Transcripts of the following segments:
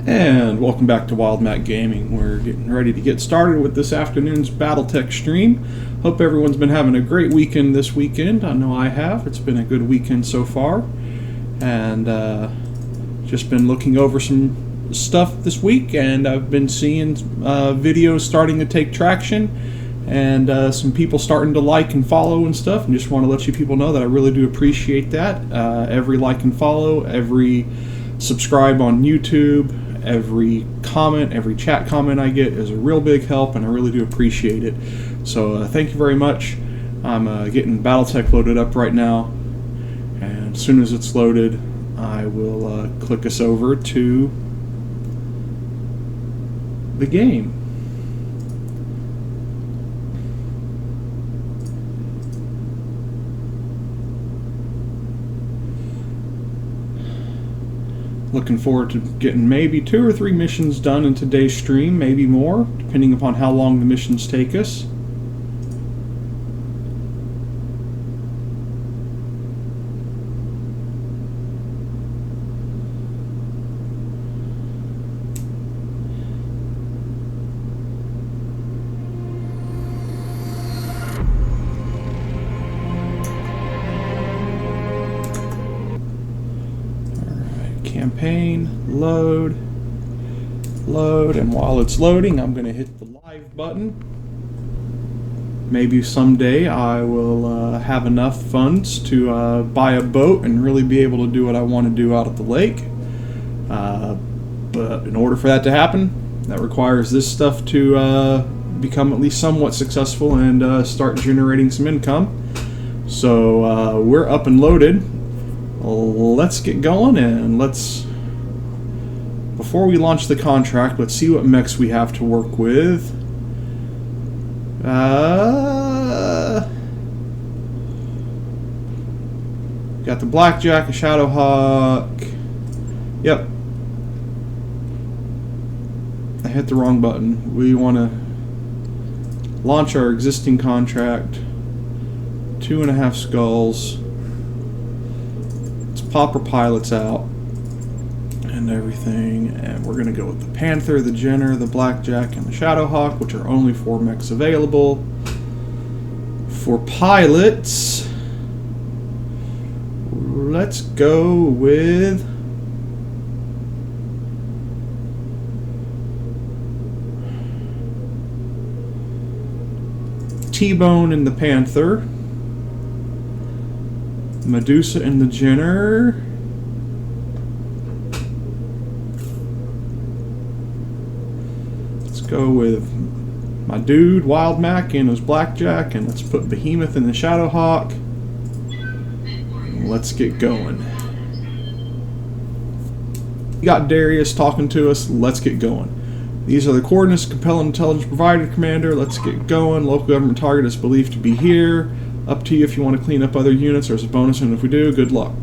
And welcome back to Wild Mac Gaming. We're getting ready to get started with this afternoon's Battletech stream. Hope everyone's been having a great weekend this weekend. I know I have. It's been a good weekend so far. And just been looking over some stuff this week, and I've been seeing videos starting to take traction, and some people starting to like and follow and stuff, and just want to let you people know that I really do appreciate that. Every like and follow, every subscribe on YouTube, every comment, every chat comment I get is a real big help, and I really do appreciate it. So thank you very much. I'm getting Battletech loaded up right now, and as soon as it's loaded, I will click us over to the game. Looking forward to getting maybe 2 or 3 missions done in today's stream, maybe more, depending upon how long the missions take us. Campaign, load, and while it's loading, I'm going to hit the live button. Maybe someday I will have enough funds to buy a boat and really be able to do what I want to do out at the lake. But in order for that to happen, that requires this stuff to become at least somewhat successful and start generating some income. So we're up and loaded. Let's get going, and before we launch the contract, let's see what mechs we have to work with. Got the Blackjack, a Shadowhawk. Yep. I hit the wrong button. We want to launch our existing contract. 2.5 skulls. Pop our pilots out and everything, and we're going to go with the Panther, the Jenner, the Blackjack, and the Shadowhawk, which are only 4 mechs available. For pilots, let's go with T-Bone and the Panther, Medusa and the Jenner, let's go with my dude Wild Mac and his Blackjack, and let's put Behemoth in the Shadowhawk. Let's get going. We got Darius talking to us. Let's get going. These are the coordinates compelling intelligence provided, Commander. Let's get going. Local government target is believed to be here. Up to you if you want to clean up other units. There's a bonus, and if we do, good luck.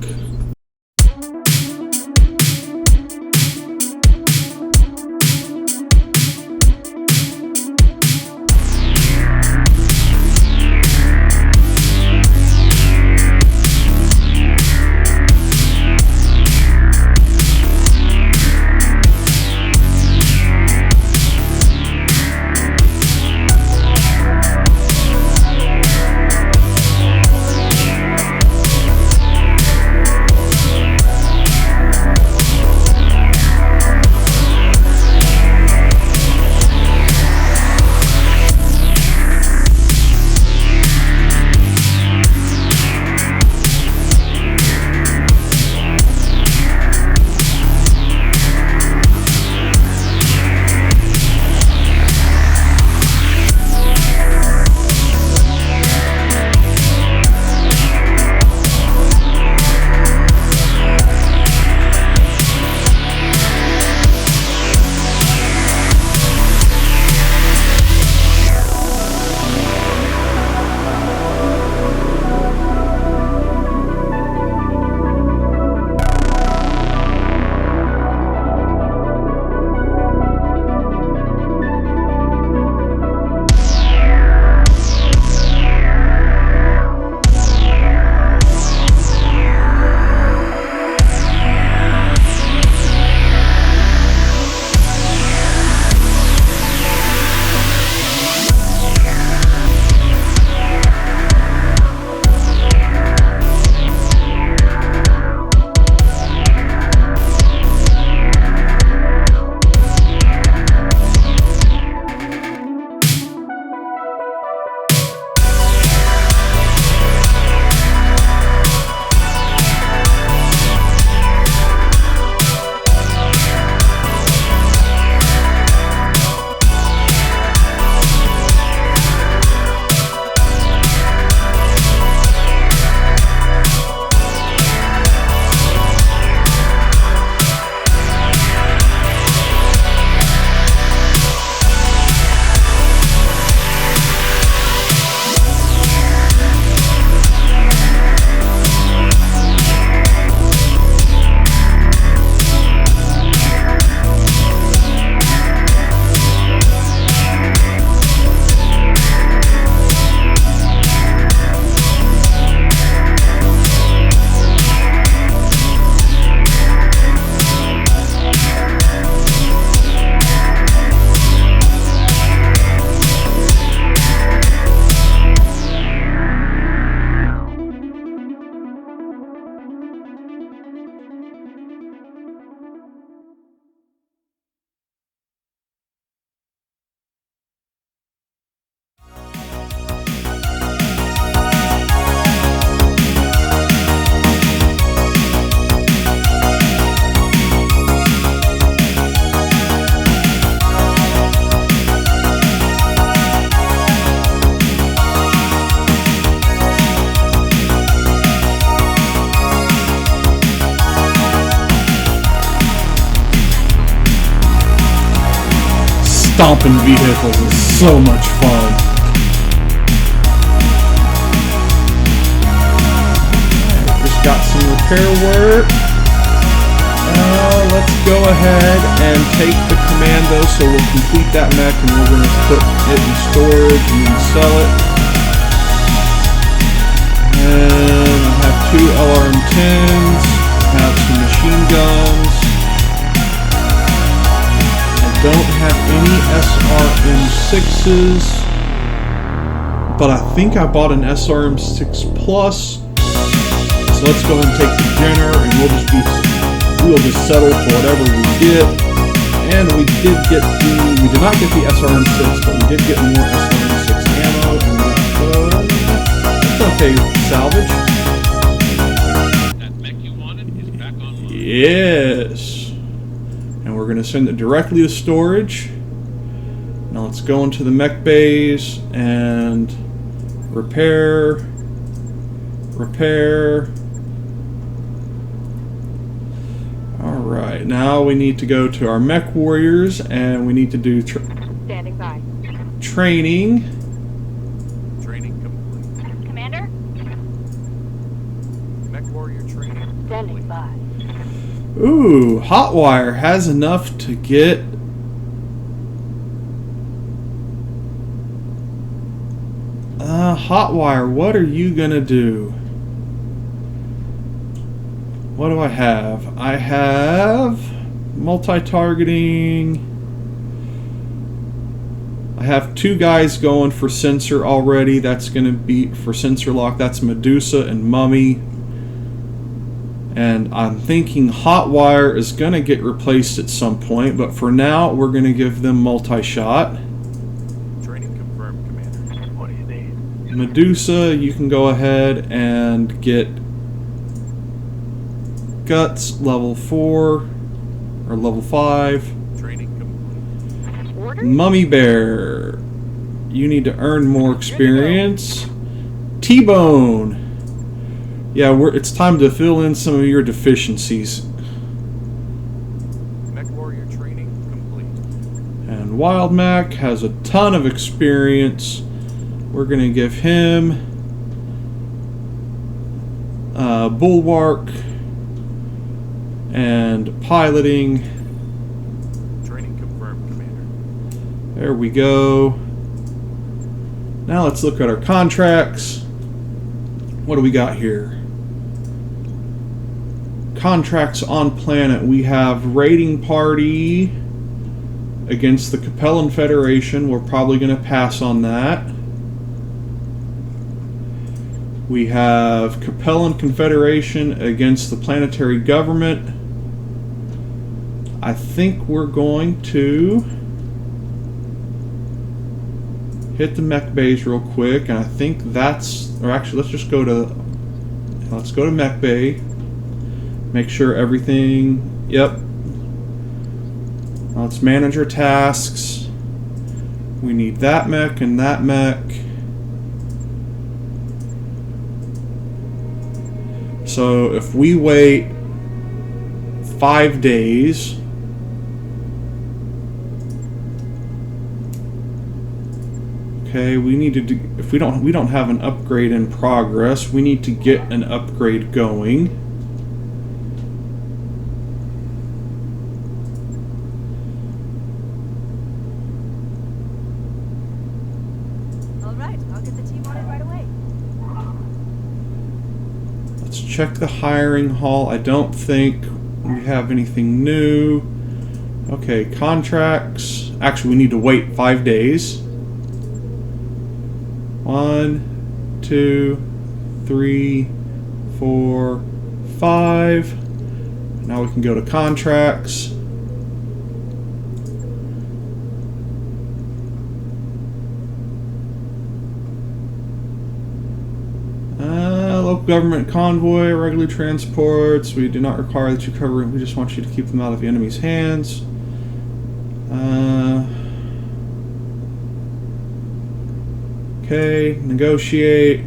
stomping vehicles is so much fun. Just got some repair work. Let's go ahead and take the commando, so we'll complete that mech and we're going to put it in storage and then sell it. And I have 2 LRM-10s, I have some machine guns. I don't have any SRM-6s, but I think I bought an SRM-6 Plus. So let's go ahead and take the Jenner and we'll just settle for whatever we get. And we did not get the SRM-6, but we did get more SRM-6 ammo, and that's okay, salvage. That mech you wanted is back online. Yes. And we're going to send it directly to storage. Now let's go into the mech bays and repair. Alright, now we need to go to our mech warriors and we need to do Standing by. training. Training complete. Commander? Mech warrior training. Standing by. Ooh, Hotwire has enough to get Hotwire, what are you gonna do? What do I have? I have multi-targeting. I have 2 guys going for sensor already. That's gonna be for sensor lock. That's Medusa and Mummy. And I'm thinking Hotwire is going to get replaced at some point, but for now, we're going to give them multi-shot. Training confirmed, Commander. What do you need? Medusa, you can go ahead and get Guts level 4 or level 5. Training complete. Order? Mummy Bear, you need to earn more experience. T-Bone. Yeah, it's time to fill in some of your deficiencies. Mech warrior training complete. And Wild Mac has a ton of experience. We're going to give him Bulwark and piloting. Training confirmed, Commander. There we go. Now let's look at our contracts. What do we got here? Contracts on planet. We have raiding party against the Capellan Federation. We're probably going to pass on that. We have Capellan Confederation against the planetary government. I think we're going to hit the mech bays real quick, and I think that's, or actually let's go to mech bay. Make sure everything, yep. Now let's manage our tasks. We need that mech and that mech. So if we wait 5 days, okay, we need to do, if we don't have an upgrade in progress, we need to get an upgrade going. Check the hiring hall. I don't think we have anything new. Okay, contracts. Actually, we need to wait 5 days. 1, 2, 3, 4, 5. Now we can go to contracts. Local government convoy, regular transports. We do not require that you cover it. We just want you to keep them out of the enemy's hands. Okay, negotiate.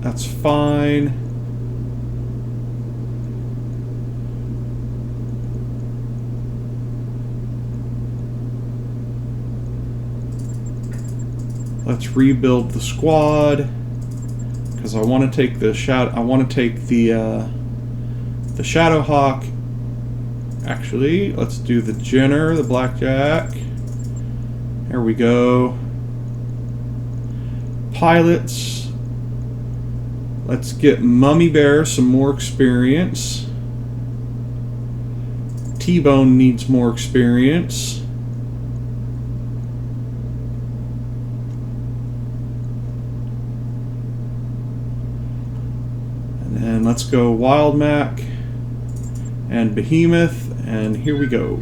That's fine. Let's rebuild the squad because I want to take the Shadowhawk. Actually, let's do the Jenner, the Blackjack. There we go. Pilots. Let's get Mummy Bear some more experience. T-Bone needs more experience. And then let's go Wild Mac and Behemoth, and here we go.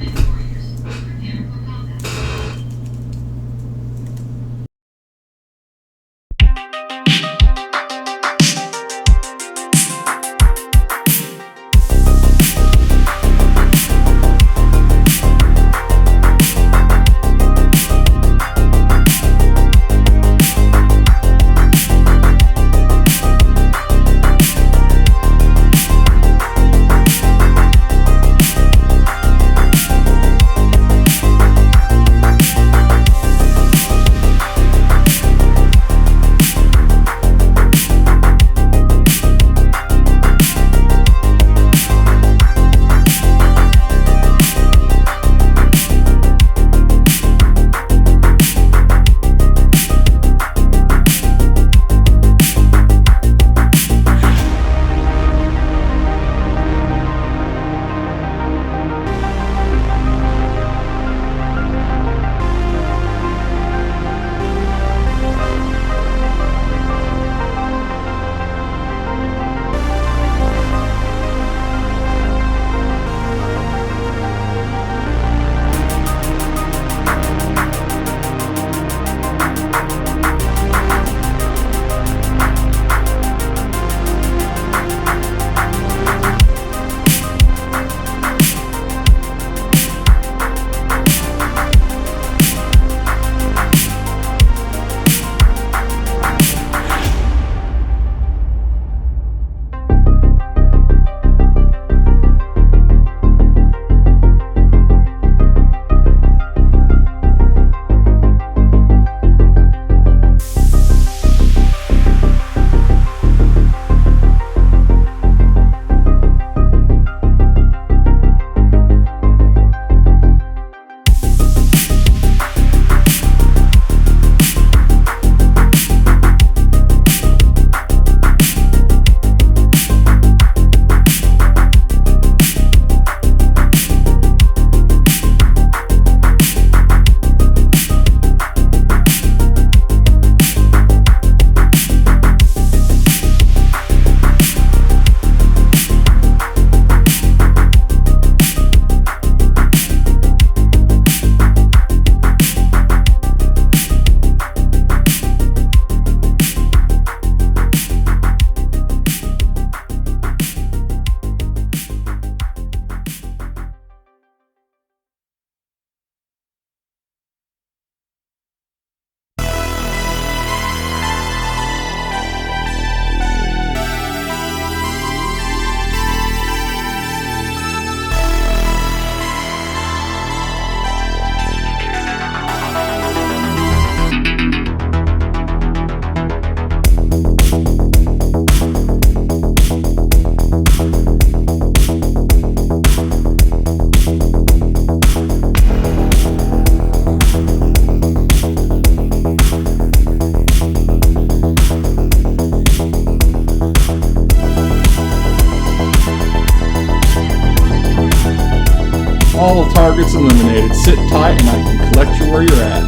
All targets eliminated. Sit tight and I can collect you where you're at.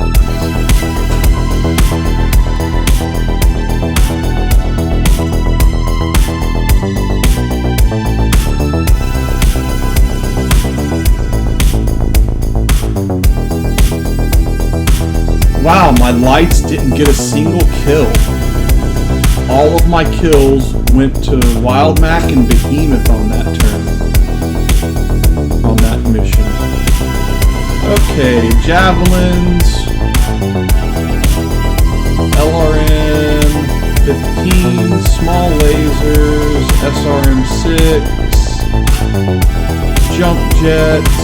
Wow, my lights didn't get a single kill. All of my kills went to Wild Mac and Behemoth on that turn. On that mission. Okay, javelins, LRM 15, small lasers, SRM 6, jump jets.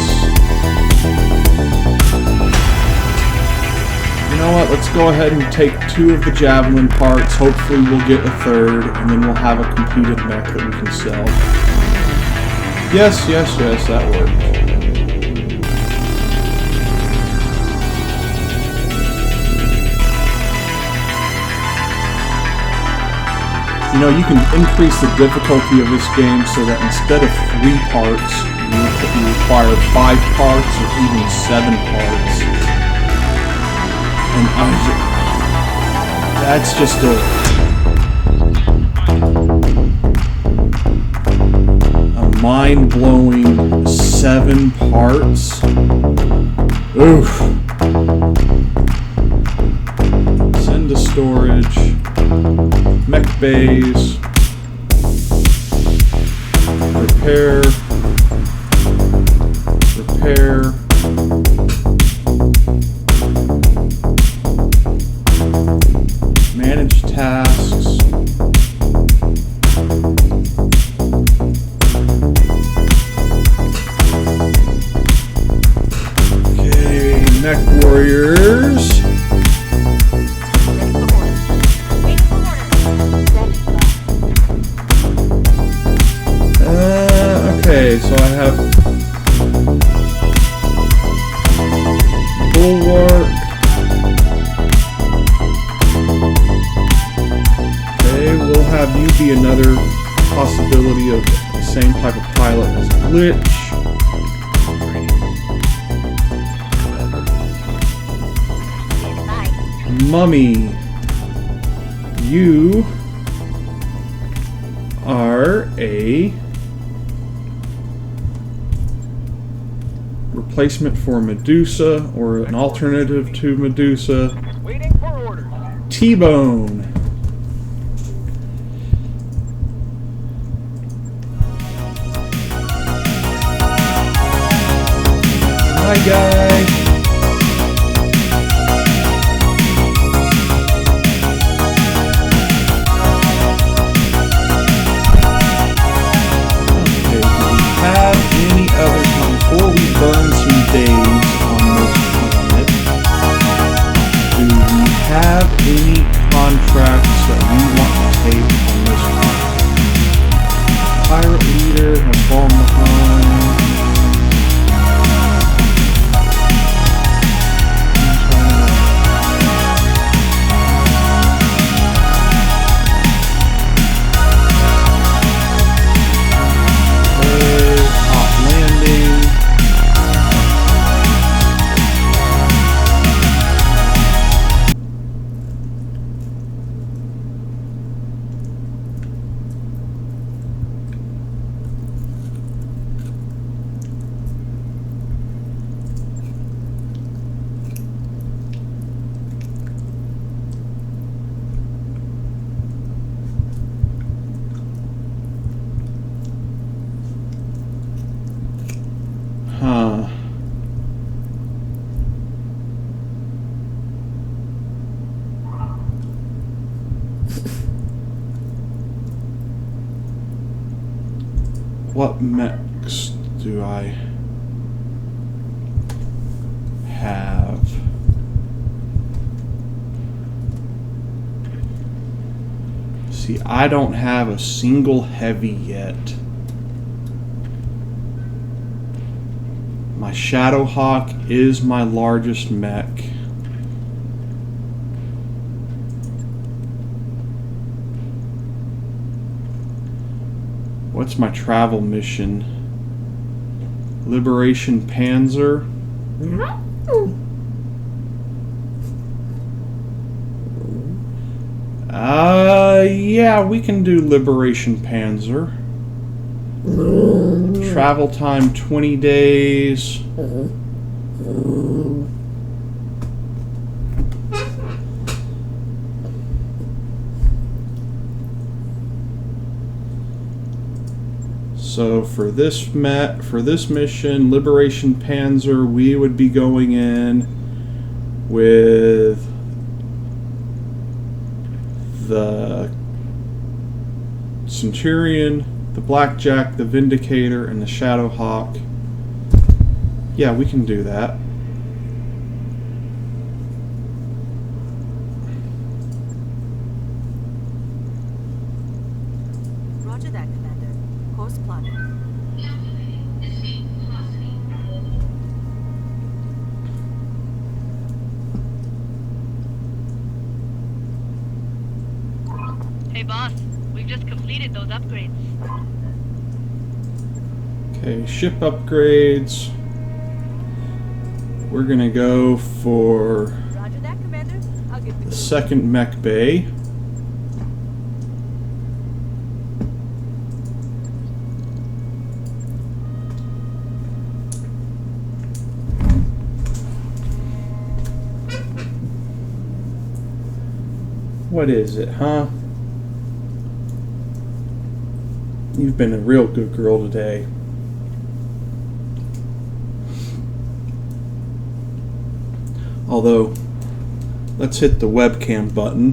You know what? Let's go ahead and take 2 of the Javelin parts. Hopefully we'll get a 3rd, and then we'll have a completed mech that we can sell. Yes, yes, yes, that worked. You know, you can increase the difficulty of this game so that instead of 3 parts, you require 5 parts or even 7 parts. And that's just a mind-blowing 7 parts. Oof. Send to storage. Mech bays. Repair. Repair. Manage tasks. Okay, Mech Warriors. Okay, so I have Bulwark. Okay, we'll have you be another possibility of the same type of pilot as Glitch. Mummy, you are a replacement for Medusa, or an alternative to Medusa. Waiting for orders. T-Bone. Hi, guy. Okay, do we have any other time before we burn some days on this planet? Do we have any contracts that we want to take on this planet? Pirate leader has fallen behind. Hot landing. Huh. What mechs do I have? See, I don't have a single heavy yet. My Shadowhawk is my largest mech. What's my travel mission? Liberation Panzer. Yeah, we can do Liberation Panzer. Travel time 20 days. So for this mission, Liberation Panzer, we would be going in with the Centurion, the Blackjack, the Vindicator, and the Shadowhawk. Yeah, we can do that. Hey boss, we've just completed those upgrades. Okay, ship upgrades. We're gonna go for Roger that, Commander. I'll get the second mech bay. What is it, huh? You've been a real good girl today. Although, let's hit the webcam button.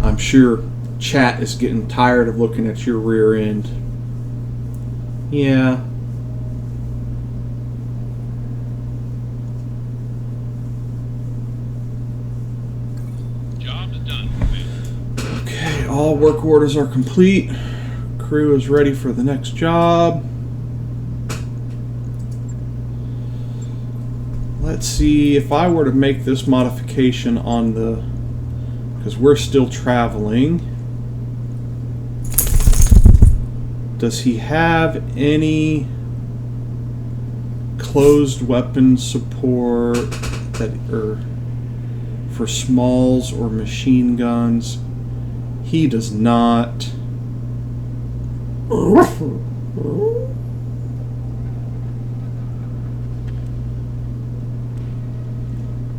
I'm sure chat is getting tired of looking at your rear end. Yeah. Job's done. Okay, all work orders are complete. Crew is ready for the next job. Let's see if I were to make this modification on the, because we're still traveling. Does he have any closed weapon support that, or for smalls or machine guns? He does not.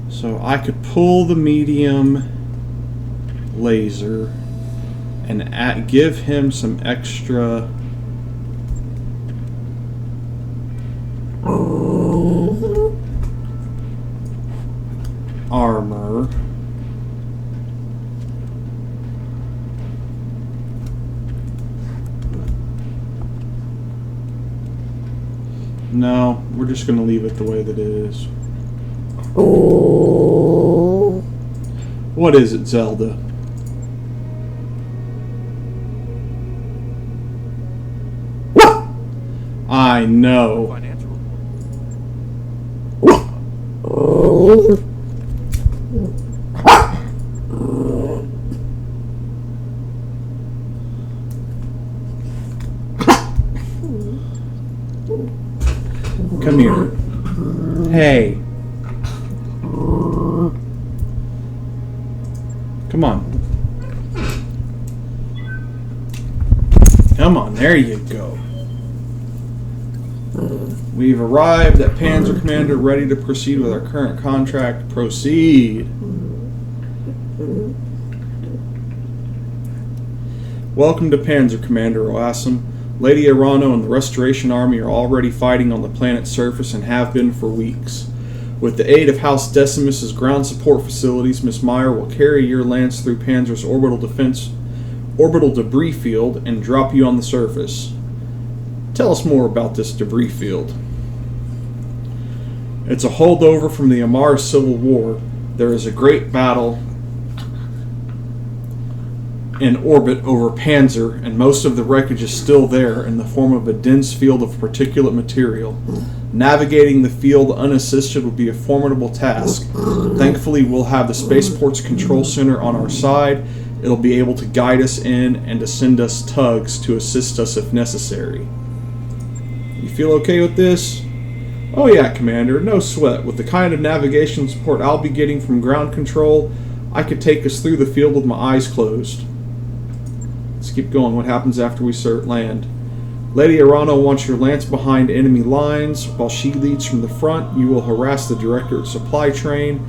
So I could pull the medium laser and give him some extra armor. No, we're just going to leave it the way that it is. What is it, Zelda? I know. Financial Come here. Hey. Come on. Come on, there you go. We've arrived at Panzer Commander, ready to proceed with our current contract. Proceed. Welcome to Panzer Commander, Oasim. Lady Arano and the Restoration Army are already fighting on the planet's surface and have been for weeks. With the aid of House Decimus's ground support facilities, Miss Meyer will carry your lance through Panzer's orbital debris field and drop you on the surface. Tell us more about this debris field. It's a holdover from the Amar Civil War. There is a great battle in orbit over Panzer, and most of the wreckage is still there in the form of a dense field of particulate material. Navigating the field unassisted would be a formidable task. Thankfully, we'll have the Spaceport's control center on our side. It'll be able to guide us in and to send us tugs to assist us if necessary. You feel okay with this? Oh yeah, Commander, no sweat. With the kind of navigation support I'll be getting from ground control, I could take us through the field with my eyes closed. Let's keep going. What happens after we land? Lady Arano wants your lance behind enemy lines. While she leads from the front, you will harass the Directorate supply train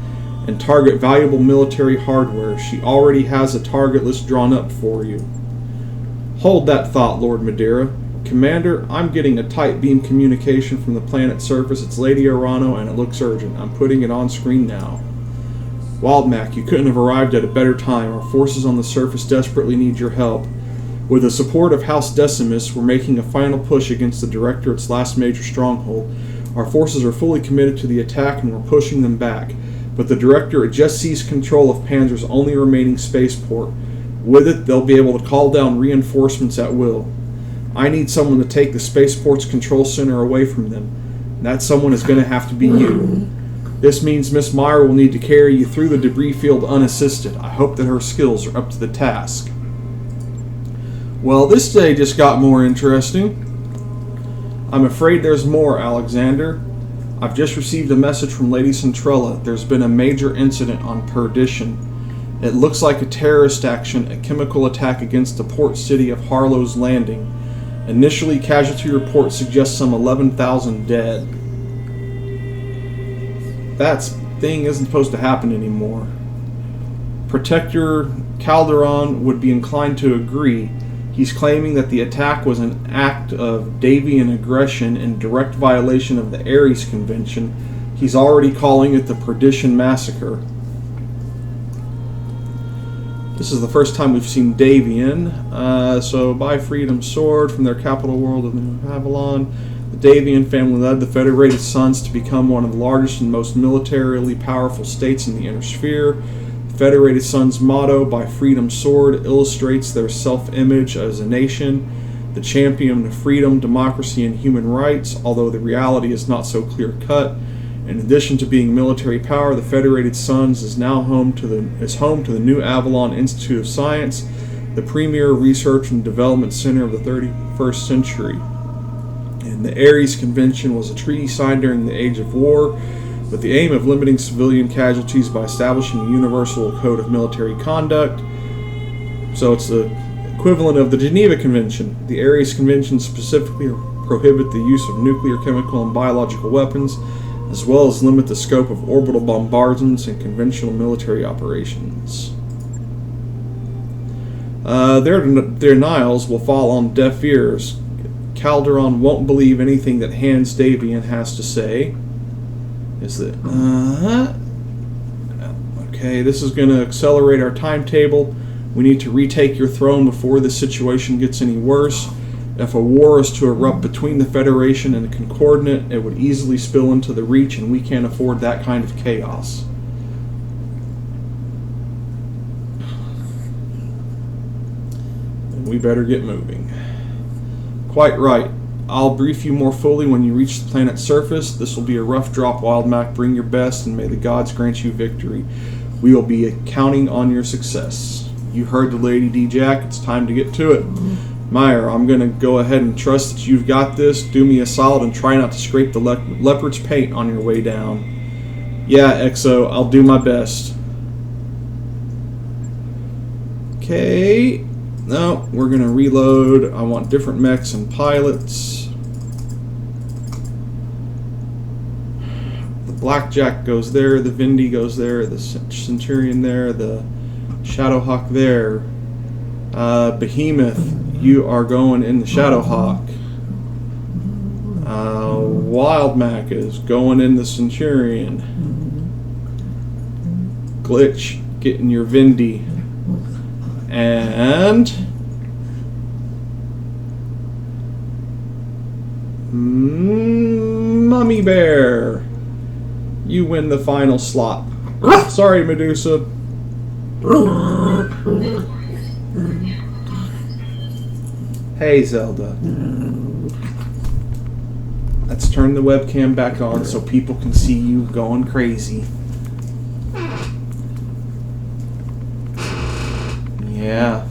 and target valuable military hardware. She already has a target list drawn up for you. Hold that thought, Lord Madeira. Commander, I'm getting a tight beam communication from the planet's surface. It's Lady Arano and it looks urgent. I'm putting it on screen now. Wildmac, you couldn't have arrived at a better time. Our forces on the surface desperately need your help. With the support of House Decimus, we're making a final push against the Directorate's last major stronghold. Our forces are fully committed to the attack and we're pushing them back. But the Directorate just seized control of Panzer's only remaining spaceport. With it, they'll be able to call down reinforcements at will. I need someone to take the Spaceport's control center away from them. That someone is going to have to be you. This means Miss Meyer will need to carry you through the debris field unassisted. I hope that her skills are up to the task. Well, this day just got more interesting. I'm afraid there's more, Alexander. I've just received a message from Lady Centrella. There's been a major incident on Perdition. It looks like a terrorist action, a chemical attack against the port city of Harlow's Landing. Initially, casualty reports suggest some 11,000 dead. That thing isn't supposed to happen anymore. Protector Calderon would be inclined to agree. He's claiming that the attack was an act of Davian aggression in direct violation of the Ares Convention. He's already calling it the Perdition Massacre. This is the first time we've seen Davian. So, by Freedom's Sword from their capital world of New Avalon, the Davian family led the Federated Suns to become one of the largest and most militarily powerful states in the Inner Sphere. Federated Suns' motto, by Freedom's Sword, illustrates their self-image as a nation, the champion of freedom, democracy, and human rights, although the reality is not so clear-cut. In addition to being military power, the Federated Suns is now home to the New Avalon Institute of Science, the premier research and development center of the 31st century. And the Ares Convention was a treaty signed during the Age of War, with the aim of limiting civilian casualties by establishing a universal code of military conduct. So it's the equivalent of the Geneva Convention. The Ares Convention specifically prohibit the use of nuclear, chemical, and biological weapons, as well as limit the scope of orbital bombardments and conventional military operations. Their denials will fall on deaf ears. Calderon won't believe anything that Hans Davian has to say. Is that okay? This is going to accelerate our timetable. We need to retake your throne before the situation gets any worse. If a war is to erupt between the Federation and the Concordant, it would easily spill into the Reach, and we can't afford that kind of chaos. And we better get moving. Quite right. I'll brief you more fully when you reach the planet's surface. This will be a rough drop, Wild Mac. Bring your best, and may the gods grant you victory. We will be counting on your success. You heard the Lady D-Jack. It's time to get to it. Meyer, I'm going to go ahead and trust that you've got this. Do me a solid and try not to scrape the leopard's paint on your way down. Yeah, Exo, I'll do my best. Okay. No, we're going to reload. I want different mechs and pilots. The Blackjack goes there, the Vindy goes there, the Centurion there, the Shadowhawk there. Behemoth, you are going in the Shadowhawk. Wild Mac is going in the Centurion. Glitch, getting your Vindy. And Mummy Bear, you win the final slot. Sorry, Medusa. Hey, Zelda. Let's turn the webcam back on so people can see you going crazy. Yeah.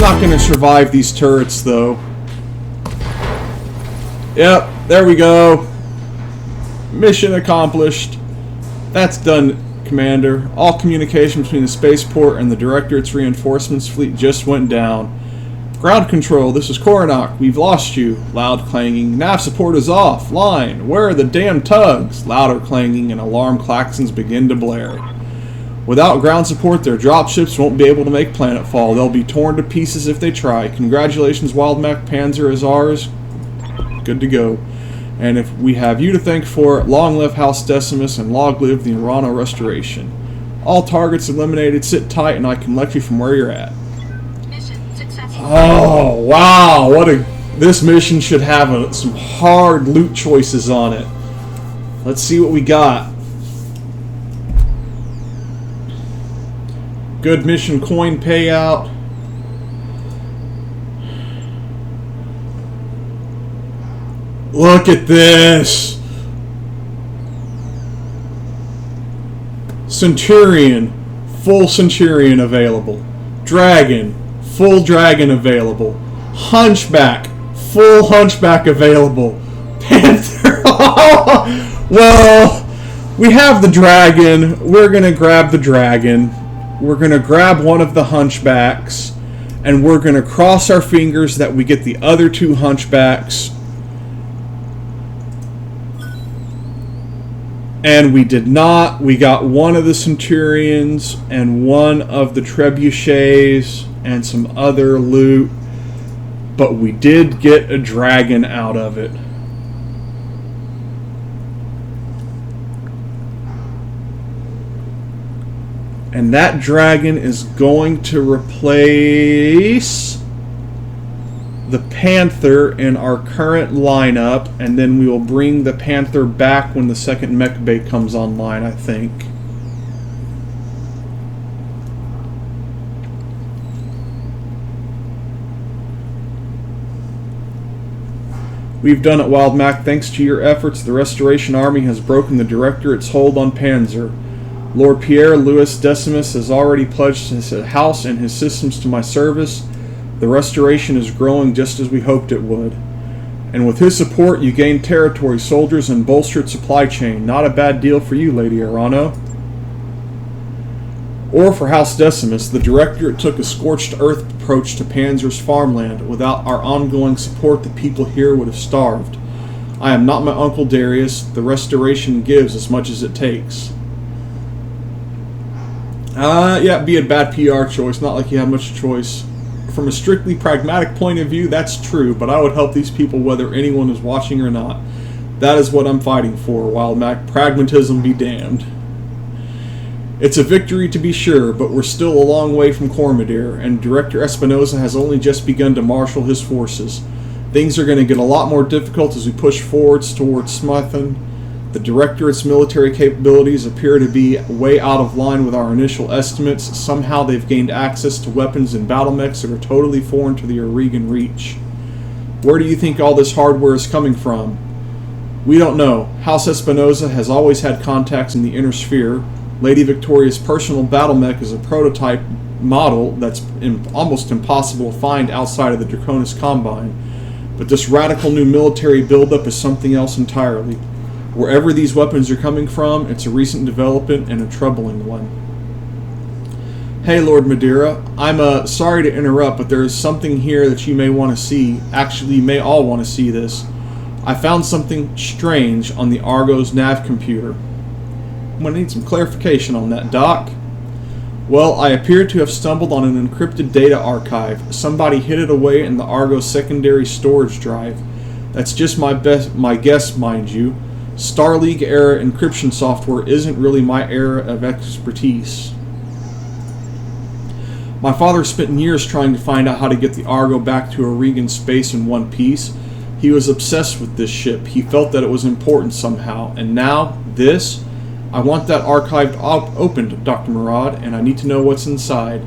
not going to survive these turrets, though. Yep, there we go. Mission accomplished. That's done, Commander. All communication between the spaceport and the Directorate's reinforcements fleet just went down. Ground control, this is Koronok. We've lost you. Loud clanging. Nav support is off. Line. Where are the damn tugs? Louder clanging and alarm klaxons begin to blare. Without ground support, their dropships won't be able to make planetfall. They'll be torn to pieces if they try. Congratulations, Wildmac. Panzer is ours. Good to go. And if we have you to thank for it, long live House Decimus and long live the Urano Restoration. All targets eliminated. Sit tight and I can let you from where you're at. Mission successful. Oh, wow. This mission should have some hard loot choices on it. Let's see what we got. Good mission coin payout. Look at this. Centurion, full Centurion available. Dragon, full Dragon available. Hunchback, full Hunchback available. Panther. Well, we have the Dragon. We're going to grab the Dragon. We're going to grab one of the Hunchbacks. And we're going to cross our fingers that we get the other two Hunchbacks. And we did not. We got one of the Centurions and one of the Trebuchets and some other loot. But we did get a Dragon out of it. And that Dragon is going to replace the Panther in our current lineup, and then we will bring the Panther back when the second mech bay comes online, I think. We've done it, Wild Mac. Thanks to your efforts, the Restoration Army has broken the Directorate's hold on Panzer. Lord Pierre Louis Decimus has already pledged his house and his systems to my service. The Restoration is growing just as we hoped it would. And with his support, you gained territory, soldiers, and bolstered supply chain. Not a bad deal for you, Lady Arano. Or for House Decimus, the Directorate took a scorched earth approach to Panzer's farmland. Without our ongoing support, the people here would have starved. I am not my Uncle Darius. The Restoration gives as much as it takes. Yeah, be a bad PR choice. Not like you have much choice. From a strictly pragmatic point of view, that's true, but I would help these people whether anyone is watching or not. That is what I'm fighting for, Wild Mac. Pragmatism be damned. It's a victory to be sure, but we're still a long way from Cormadir, and Director Espinosa has only just begun to marshal his forces. Things are going to get a lot more difficult as we push forwards towards Smithen. The Directorate's military capabilities appear to be way out of line with our initial estimates. Somehow they've gained access to weapons and battle mechs that are totally foreign to the Oregon reach. Where do you think all this hardware is coming from? We don't know. House Espinosa has always had contacts in the inner sphere. Lady Victoria's personal battle mech is a prototype model that's almost impossible to find outside of the Draconis Combine. But this radical new military buildup is something else entirely. Wherever these weapons are coming from, it's a recent development and a troubling one. Hey, Lord Madeira, I'm sorry to interrupt, but there is something here that you may want to see. Actually, you may all want to see this. I found something strange on the Argo's nav computer. I'm going to need some clarification on that, Doc. Well, I appear to have stumbled on an encrypted data archive. Somebody hid it away in the Argo's secondary storage drive. That's just my guess, mind you. Star League era encryption software isn't really my area of expertise. My father spent years trying to find out how to get the Argo back to Oregon space in one piece. He was obsessed with this ship. He felt that it was important somehow. And now, this? I want that archive opened, Dr. Murad, and I need to know what's inside.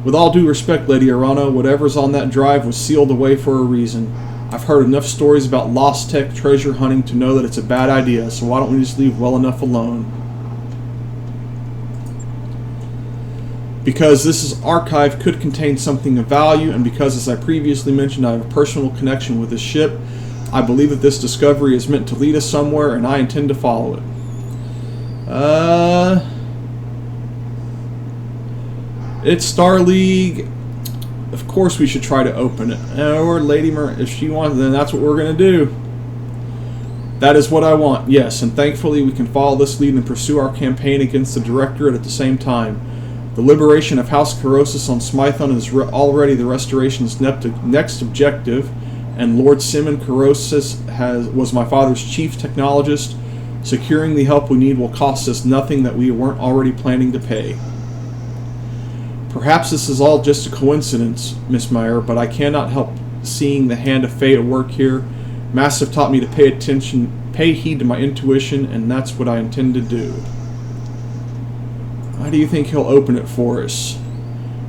With all due respect, Lady Arano, whatever's on that drive was sealed away for a reason. I've heard enough stories about lost tech treasure hunting to know that it's a bad idea, so why don't we just leave well enough alone? Because this archive could contain something of value, and because, as I previously mentioned, I have a personal connection with this ship, I believe that this discovery is meant to lead us somewhere, and I intend to follow it. It's Star League. Of course we should try to open it. Or Lady if she wants, then that's what we're going to do. That is what I want, yes, and thankfully we can follow this lead and pursue our campaign against the Directorate at the same time. The liberation of House Corrosis on Smython is already the Restoration's next objective, and Lord Simon Corrosis was my father's chief technologist. Securing the help we need will cost us nothing that we weren't already planning to pay. Perhaps this is all just a coincidence, Miss Meyer, but I cannot help seeing the hand of fate at work here. Mastiff taught me to pay heed to my intuition, and that's what I intend to do. Why do you think he'll open it for us?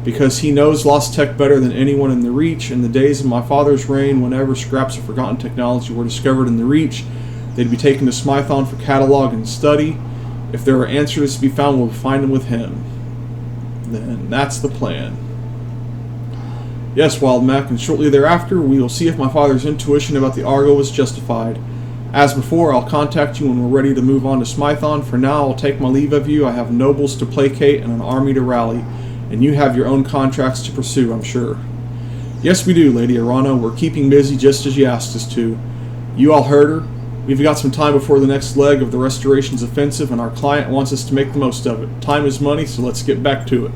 Because he knows Lost Tech better than anyone in the Reach. In the days of my father's reign, whenever scraps of forgotten technology were discovered in the Reach, they'd be taken to Smython for catalog and study. If there are answers to be found, we'll find them with him. Then that's the plan. Yes, Wild Mac, and shortly thereafter, we will see if my father's intuition about the Argo was justified. As before, I'll contact you when we're ready to move on to Smython. For now, I'll take my leave of you. I have nobles to placate and an army to rally, and you have your own contracts to pursue, I'm sure. Yes, we do, Lady Arana. We're keeping busy just as you asked us to. You all heard her. We've got some time before the next leg of the Restoration's offensive, and our client wants us to make the most of it. Time is money, so let's get back to it.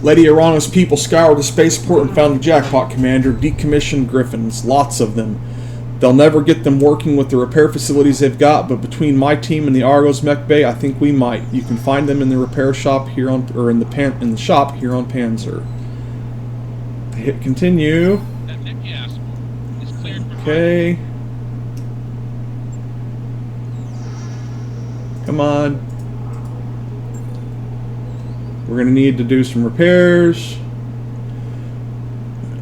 Lady Arana's people scoured the spaceport and found the jackpot, Commander. Decommissioned Griffins. Lots of them. They'll never get them working with the repair facilities they've got, but between my team and the Argo's mech bay, I think we might. You can find them in the repair shop here on, or in the shop here on PANZYR. Hit continue. Okay. Come on. We're going to need to do some repairs.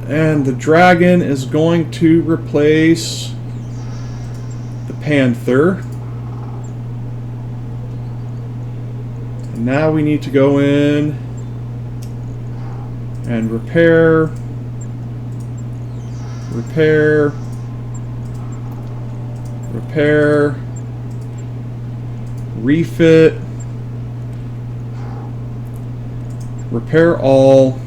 And the Dragon is going to replace the PANZYR. And now we need to go in and repair, refit, repair all.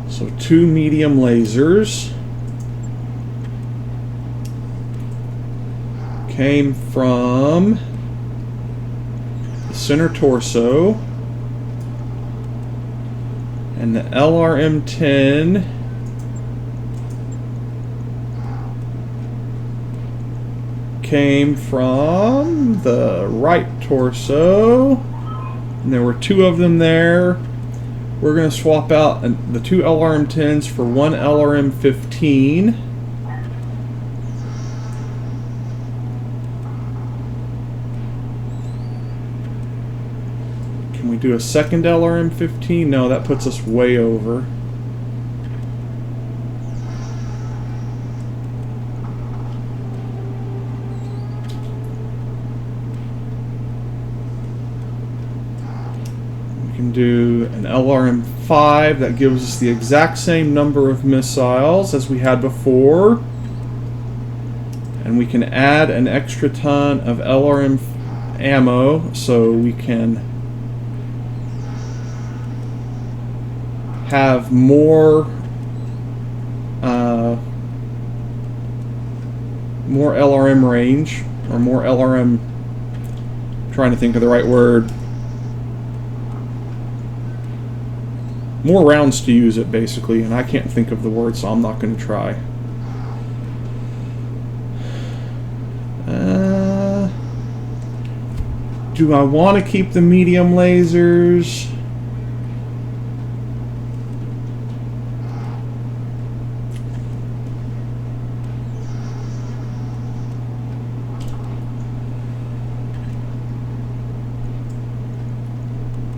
So 2 medium lasers came from the center torso, and the LRM-10 came from the right torso, and there were 2 of them there. We're going to swap out the 2 LRM-10s for 1 LRM-15. Can we do a second LRM-15? No, that puts us way over. Do an LRM-5 that gives us the exact same number of missiles as we had before, and we can add an extra ton of LRM ammo so we can have more LRM range, or more LRM, I'm trying to think of the right word, more rounds to use it, basically, and I can't think of the word, so I'm not going to try. Do I want to keep the medium lasers?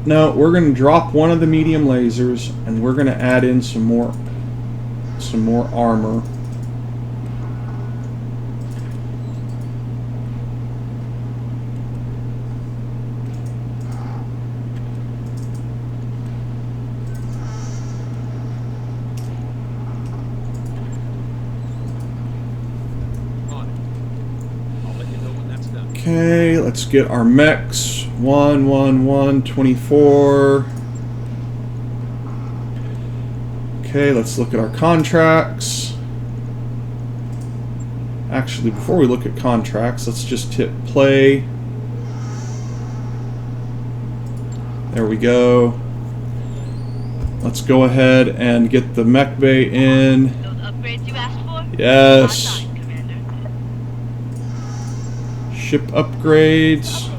No, we're going to drop one of the medium lasers, and we're going to add in some more armor. Okay, let's get our mechs. 11124. Okay, let's look at our contracts. Actually, before we look at contracts, let's just hit play. There we go. Let's go ahead and get the mech bay in. Those upgrades you asked for? Yes. On time, Commander. Ship upgrades.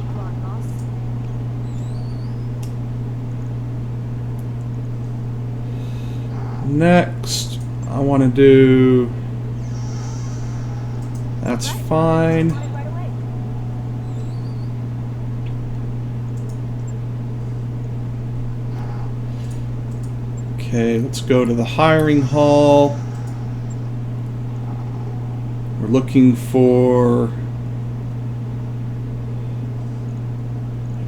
Next, I want to do... That's fine. Okay, let's go to the hiring hall. We're looking for...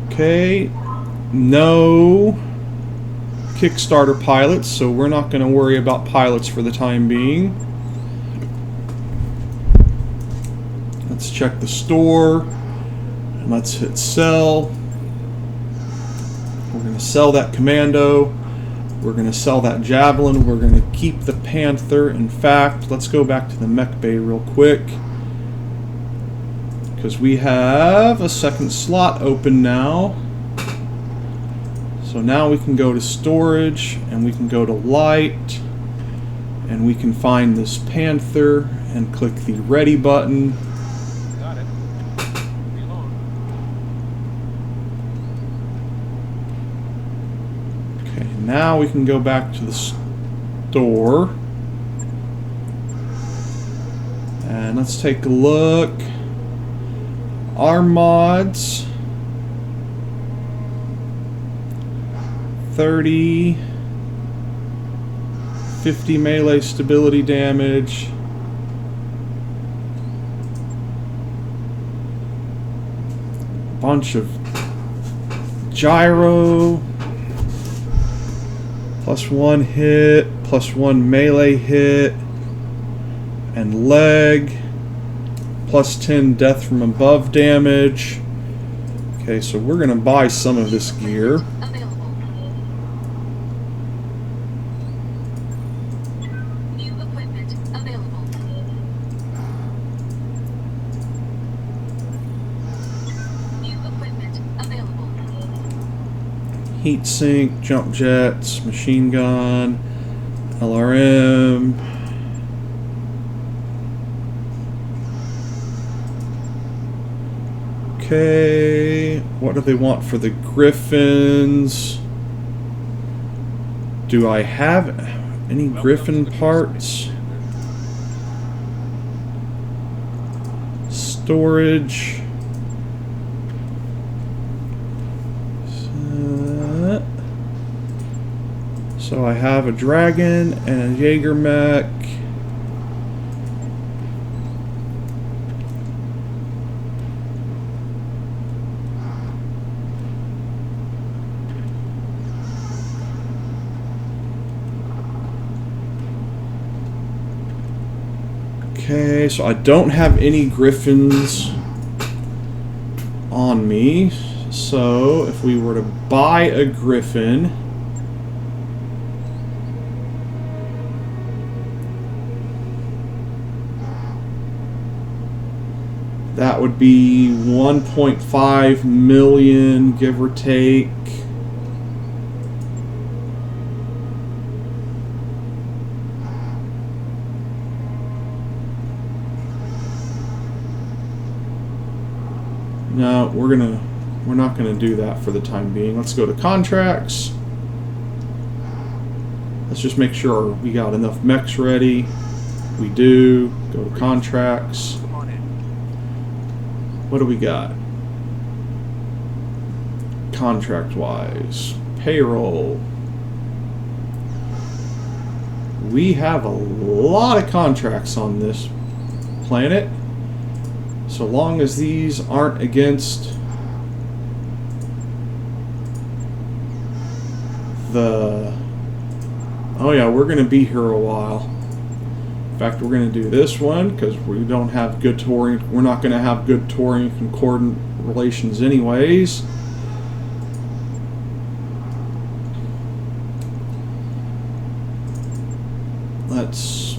Okay, no Kickstarter pilots, so we're not going to worry about pilots for the time being. Let's check the store, and let's hit sell. We're going to sell that Commando. We're going to sell that Javelin. We're going to keep the Panther. In fact, let's go back to the mech bay real quick, because we have a second slot open now. So now we can go to storage, and we can go to light, and we can find this Panther and click the ready button. Got it. Reload. Okay, now we can go back to the store. And let's take a look. Our mods. 30, 50 melee stability damage, bunch of gyro, +1 hit, +1 melee hit, and leg, +10 death from above damage. Okay, so we're gonna buy some of this gear. Heat sink, jump jets, machine gun, LRM. Okay, what do they want for the Griffins? Do I have any Griffin parts? Storage. So I have a dragon and a Jaeger mech. Okay, so I don't have any Griffins on me. So if we were to buy a Griffin, that would be 1.5 million, give or take. No, we're not gonna do that for the time being. Let's go to contracts. Let's just make sure we got enough mechs ready. We do. Go to contracts. Come on in. What do we got? Contract-wise, payroll. We have a lot of contracts on this planet. So long as these aren't against the... Oh yeah, we're going to be here a while. fact, we're going to do this one because we don't have good taurine. We're not going to have good taurine concordant relations anyways. Let's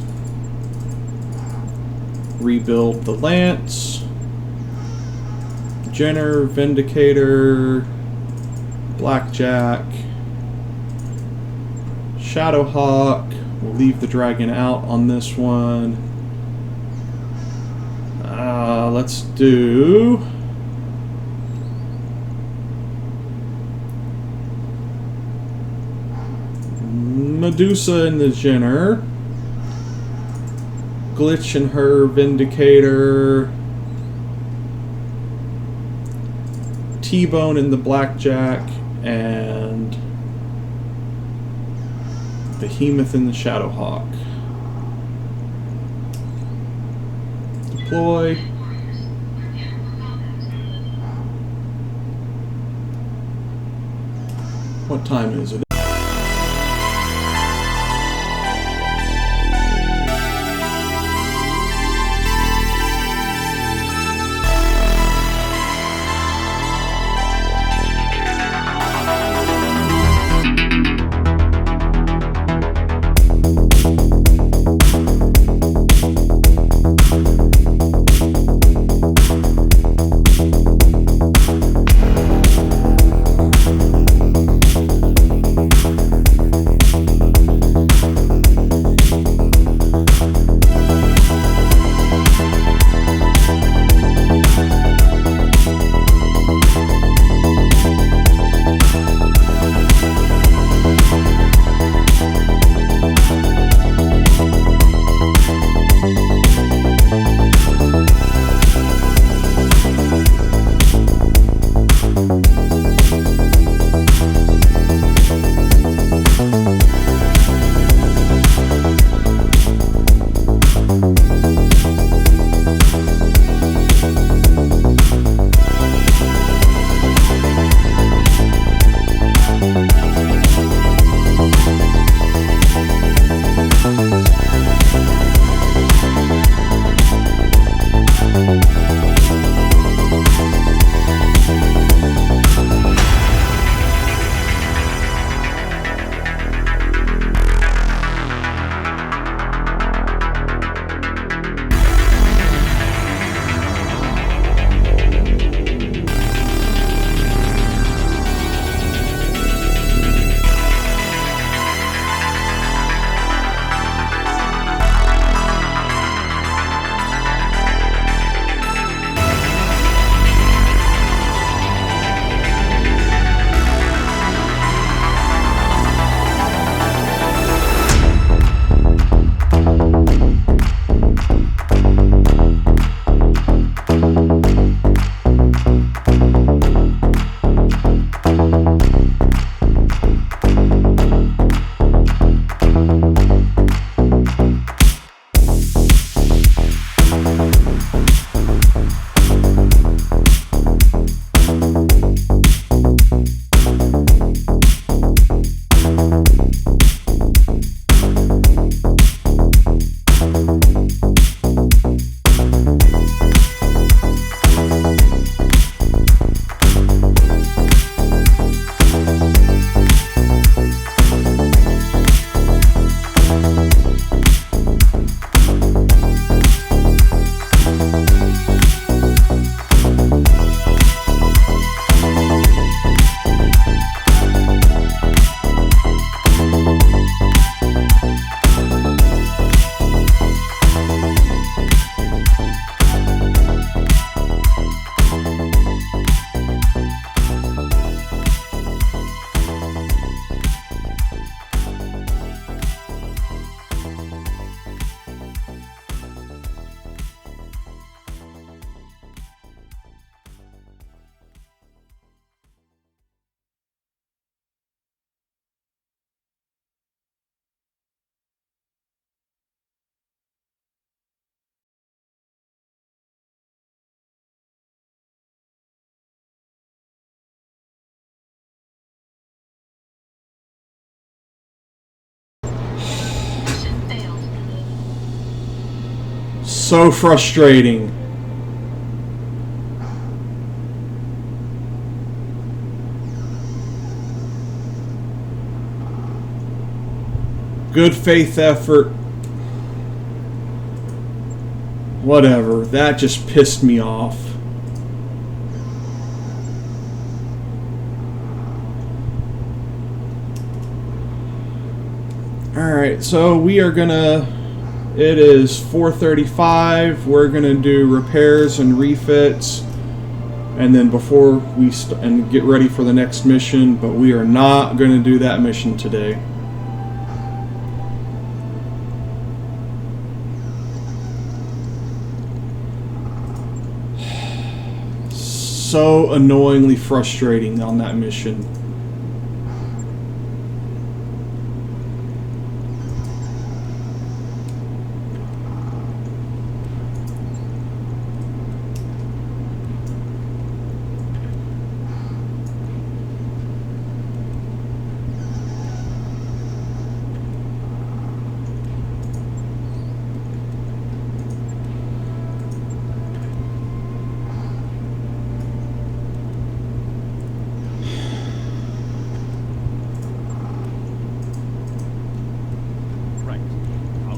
rebuild the lance. Jenner, Vindicator, Blackjack, Shadowhawk. We'll leave the dragon out on this one. Let's do Medusa in the Jenner, Glitch in her Vindicator, T-Bone in the Blackjack, and Behemoth in the Shadowhawk. Deploy. What time is it? So frustrating. Good faith effort. Whatever. That just pissed me off. Alright, so we are gonna... It is 4:35. We're gonna do repairs and refits. And then before we and get ready for the next mission. But we are not gonna do that mission today. So annoyingly frustrating on that mission.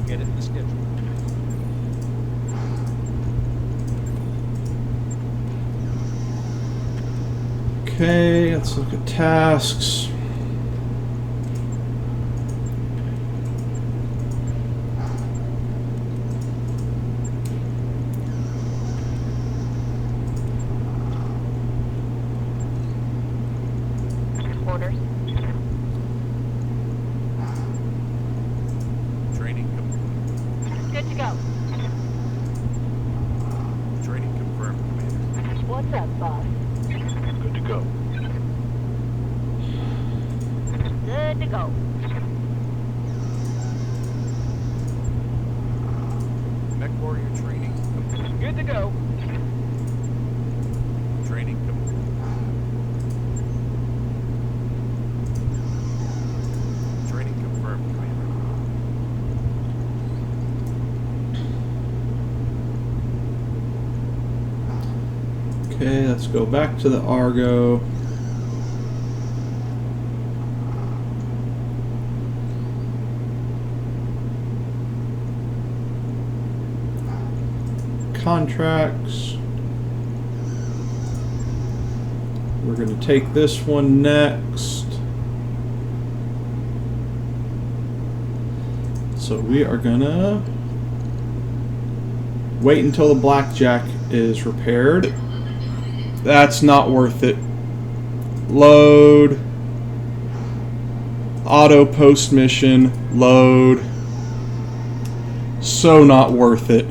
Get it in the schedule. Okay, let's look at tasks. Orders. Training complete. Good to go. Training confirmed, Commander. What's up, boss? Good to go. Good to go. Mech warrior training complete. Good to go. Training complete. Training confirmed, Commander. Okay, let's go back to the Argo. Contracts. We're going to take this one next. So we are going to wait until the Blackjack is repaired. That's not worth it. Load. Auto post mission. Load. So not worth it.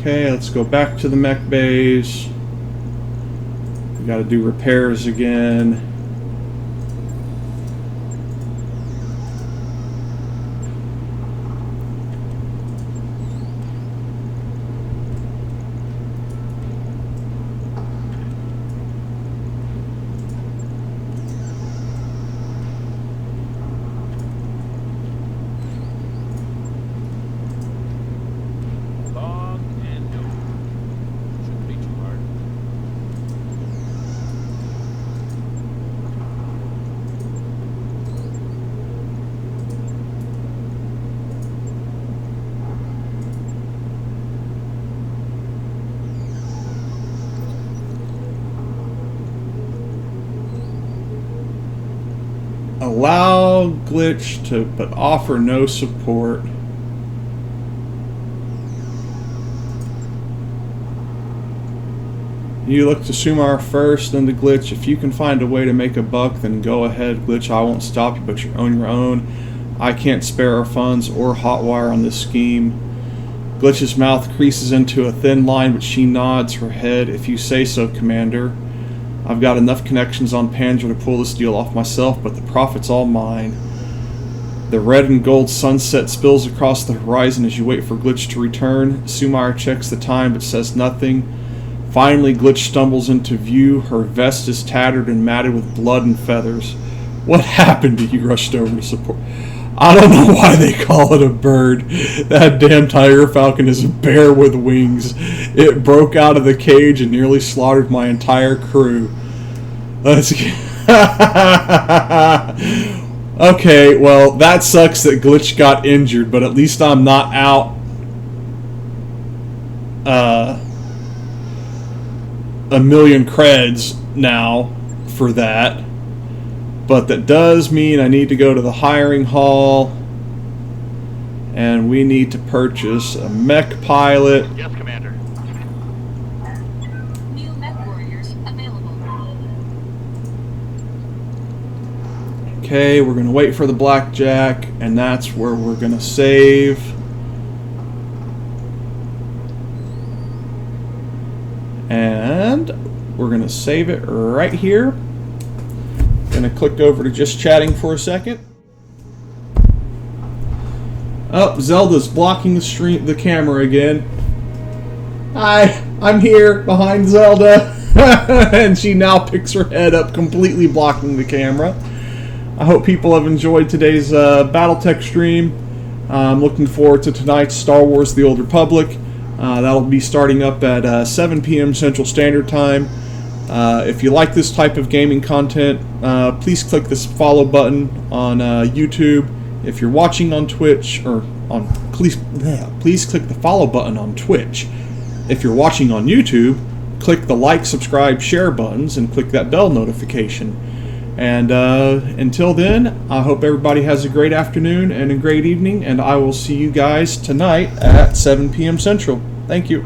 Okay, let's go back to the mech bays. We got to do repairs again. Long and no. Shouldn't be too hard. Allow glitch to but offer no support. You look to Sumar first, then to Glitch. If you can find a way to make a buck, then go ahead, Glitch. I won't stop you, but you're on your own. I can't spare our funds or hotwire on this scheme. Glitch's mouth creases into a thin line, but she nods her head. If you say so, Commander. I've got enough connections on PANZYR to pull this deal off myself, but the profit's all mine. The red and gold sunset spills across the horizon as you wait for Glitch to return. Sumar checks the time, but says nothing. Finally, Glitch stumbles into view. Her vest is tattered and matted with blood and feathers. What happened to you? Rushed over to support. I don't know why they call it a bird. That damn tiger falcon is a bear with wings. It broke out of the cage and nearly slaughtered my entire crew. Let's get... Okay, well, that sucks that Glitch got injured, but at least I'm not out a million creds now for that. But that does mean I need to go to the hiring hall, and we need to purchase a mech pilot. Yes, Commander. New mech warriors available. Okay, we're going to wait for the blackjack, and that's where we're going to save. And we're going to save it right here. Going to click over to just chatting for a second. Oh, Zelda's blocking the camera again. Hi, I'm here behind Zelda. And she now picks her head up, completely blocking the camera. I hope people have enjoyed today's Battletech stream. I'm looking forward to tonight's Star Wars The Old Republic. That'll be starting up at 7 p.m. Central Standard Time. If you like this type of gaming content, please click this follow button on YouTube. If you're watching on Twitch, or on please click the follow button on Twitch. If you're watching on YouTube, click the like, subscribe, share buttons, and click that bell notification. And until then, I hope everybody has a great afternoon and a great evening, and I will see you guys tonight at 7 p.m. Central. Thank you.